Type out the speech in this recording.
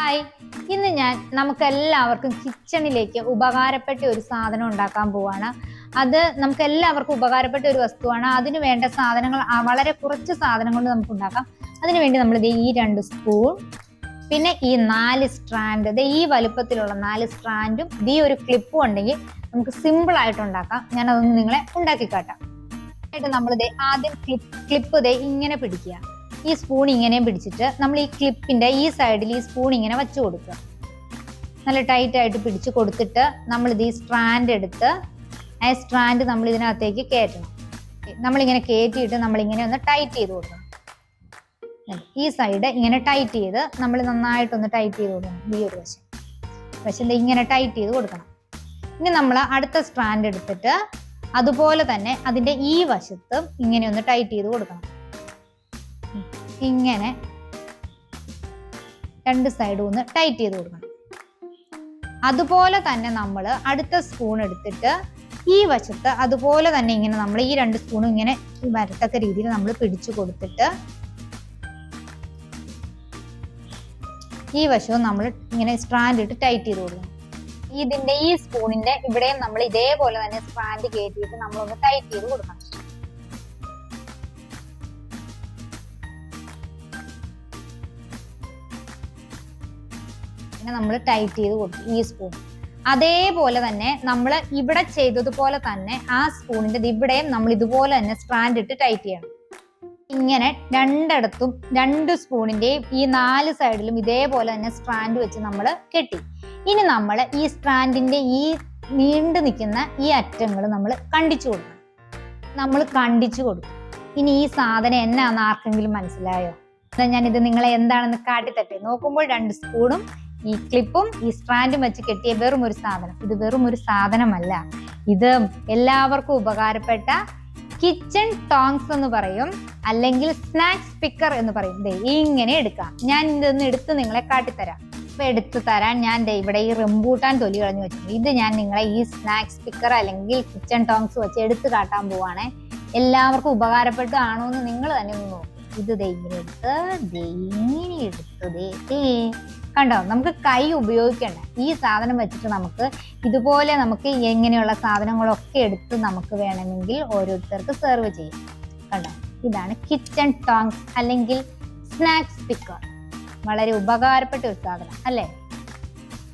Hi, ഇന്ന് ഞാൻ നമുക്കെല്ലാവർക്കും കിച്ചണിലേക്ക് ഉപകാരപ്പെട്ട ഒരു സാധനം ഉണ്ടാക്കാൻ പോവാണ്. അത് നമുക്ക് എല്ലാവർക്കും ഉപകാരപ്പെട്ട ഒരു വസ്തുവാണ്. അതിന് വേണ്ട സാധനങ്ങൾ വളരെ കുറച്ച് സാധനം കൊണ്ട് നമുക്ക് ഉണ്ടാക്കാം. അതിനുവേണ്ടി നമ്മൾ ഈ 2 സ്പൂൺ, പിന്നെ ഈ 4 സ്ട്രാൻഡ്, ഈ വലുപ്പത്തിലുള്ള 4 സ്ട്രാൻഡും ഈ ഒരു ക്ലിപ്പും ഉണ്ടെങ്കിൽ നമുക്ക് സിമ്പിൾ ആയിട്ട് ഉണ്ടാക്കാം. ഞാൻ അതൊന്ന് നിങ്ങളെ ഉണ്ടാക്കി കാട്ടാം. നമ്മൾ ആദ്യം ക്ലിപ്പ് ഇങ്ങനെ പിടിക്കുക. ഈ സ്പൂൺ ഇങ്ങനെയും പിടിച്ചിട്ട് നമ്മൾ ഈ ക്ലിപ്പിന്റെ ഈ സൈഡിൽ ഈ സ്പൂൺ ഇങ്ങനെ വെച്ച് കൊടുക്കുക. നല്ല ടൈറ്റ് ആയിട്ട് പിടിച്ച് കൊടുത്തിട്ട് നമ്മൾ ഈ സ്ട്രാൻഡ് എടുത്ത് ആ സ്ട്രാൻഡ് നമ്മൾ ഇതിനകത്തേക്ക് കയറ്റണം. നമ്മളിങ്ങനെ കയറ്റിയിട്ട് നമ്മളിങ്ങനെ ഒന്ന് ടൈറ്റ് ചെയ്ത് കൊടുക്കണം. ഈ സൈഡ് ഇങ്ങനെ ടൈറ്റ് ചെയ്ത് നമ്മൾ നന്നായിട്ടൊന്ന് ടൈറ്റ് ചെയ്ത് കൊടുക്കണം. ഈ ഒരു വശം ഇങ്ങനെ ടൈറ്റ് ചെയ്ത് കൊടുക്കണം. ഇനി നമ്മൾ അടുത്ത സ്ട്രാൻഡ് എടുത്തിട്ട് അതുപോലെ തന്നെ അതിന്റെ ഈ വശത്തും ഇങ്ങനെ ഒന്ന് ടൈറ്റ് ചെയ്ത് കൊടുക്കണം. ഇങ്ങനെ 2 സൈഡും ഒന്ന് ടൈറ്റ് ചെയ്ത് കൊടുക്കണം. അതുപോലെ തന്നെ നമ്മൾ അടുത്ത സ്പൂൺ എടുത്തിട്ട് ഈ വശത്ത് അതുപോലെ തന്നെ ഇങ്ങനെ നമ്മൾ ഈ 2 സ്പൂണും ഇങ്ങനെ വരത്തക്ക രീതിയിൽ നമ്മൾ പിടിച്ചു കൊടുത്തിട്ട് ഈ വശവും നമ്മൾ ഇങ്ങനെ സ്ട്രാൻഡ് ഇട്ട് ടൈറ്റ് ചെയ്ത് കൊടുക്കണം. ഇതിന്റെ ഈ സ്പൂണിന്റെ ഇവിടെയും നമ്മൾ ഇതേപോലെ തന്നെ സ്ട്രാൻഡ് കയറ്റിയിട്ട് നമ്മളൊന്ന് ടൈറ്റ് ചെയ്ത് കൊടുക്കണം. നമ്മൾ ടൈറ്റ് ചെയ്ത് കൊടുത്തു ഈ സ്പൂൺ. അതേപോലെ തന്നെ നമ്മൾ ഇവിടെ ചെയ്തതുപോലെ തന്നെ ആ സ്പൂണിന്റെ ഇവിടെയും നമ്മൾ ഇതുപോലെ തന്നെ സ്ട്രാൻഡ് ഇട്ട് ടൈറ്റ് ചെയ്യണം. ഇങ്ങനെ രണ്ടിടത്തും 2 സ്പൂണിന്റെയും ഈ 4 സൈഡിലും ഇതേപോലെ തന്നെ സ്ട്രാൻഡ് വെച്ച് നമ്മൾ കെട്ടി. ഇനി നമ്മൾ ഈ സ്ട്രാൻഡിന്റെ ഈ നീണ്ടു നിൽക്കുന്ന ഈ അറ്റങ്ങൾ നമ്മൾ കണ്ടിച്ചു കൊടുക്കണം. നമ്മൾ കണ്ടിച്ചു കൊടുക്കും. ഇനി ഈ സാധനം എന്നാന്ന് ആർക്കെങ്കിലും മനസ്സിലായോ? ഞാനിത് നിങ്ങളെ എന്താണെന്ന് കാട്ടിത്തട്ടെ. നോക്കുമ്പോൾ 2 സ്പൂണും ഈ ക്ലിപ്പും ഈ സ്ട്രാൻഡും വെച്ച് കെട്ടിയ വെറും ഒരു സാധനം. ഇത് വെറും ഒരു സാധനമല്ല, ഇത് എല്ലാവർക്കും ഉപകാരപ്പെട്ട കിച്ചൺ ടോങ്സ് എന്ന് പറയും, അല്ലെങ്കിൽ സ്നാക്സ് പിക്കർ എന്ന് പറയും. ഇങ്ങനെ എടുക്കാം. ഞാൻ ഇതൊന്ന് എടുത്ത് നിങ്ങളെ കാട്ടിത്തരാം. ഇപ്പൊ എടുത്തു തരാൻ ഞാൻ ഇവിടെ ഈ റംബൂട്ടാൻ തൊലി കളഞ്ഞു വെച്ചിട്ടുണ്ട്. ഇത് ഞാൻ നിങ്ങളെ ഈ സ്നാക്സ് പിക്കർ അല്ലെങ്കിൽ കിച്ചൺ ടോങ്സ് വെച്ച് എടുത്ത് കാട്ടാൻ പോവാണേ. എല്ലാവർക്കും ഉപകാരപ്പെട്ടതാണോ എന്ന് നിങ്ങൾ തന്നെ ഒന്ന് നോക്കും. ഇത് ഇങ്ങനെ എടുത്ത് കണ്ടോ, നമുക്ക് കൈ ഉപയോഗിക്കണ്ട. ഈ സാധനം വെച്ചിട്ട് നമുക്ക് ഇതുപോലെ നമുക്ക് എങ്ങനെയുള്ള സാധനങ്ങളൊക്കെ എടുത്ത് നമുക്ക് വേണമെങ്കിൽ ഓരോരുത്തർക്ക് സെർവ് ചെയ്യാം. കണ്ടോ, ഇതാണ് കിച്ചൺ ടോങ്സ് അല്ലെങ്കിൽ സ്നാക്സ് പിക്കർ. വളരെ ഉപകാരപ്പെട്ട ഒരു സാധനം അല്ലേ?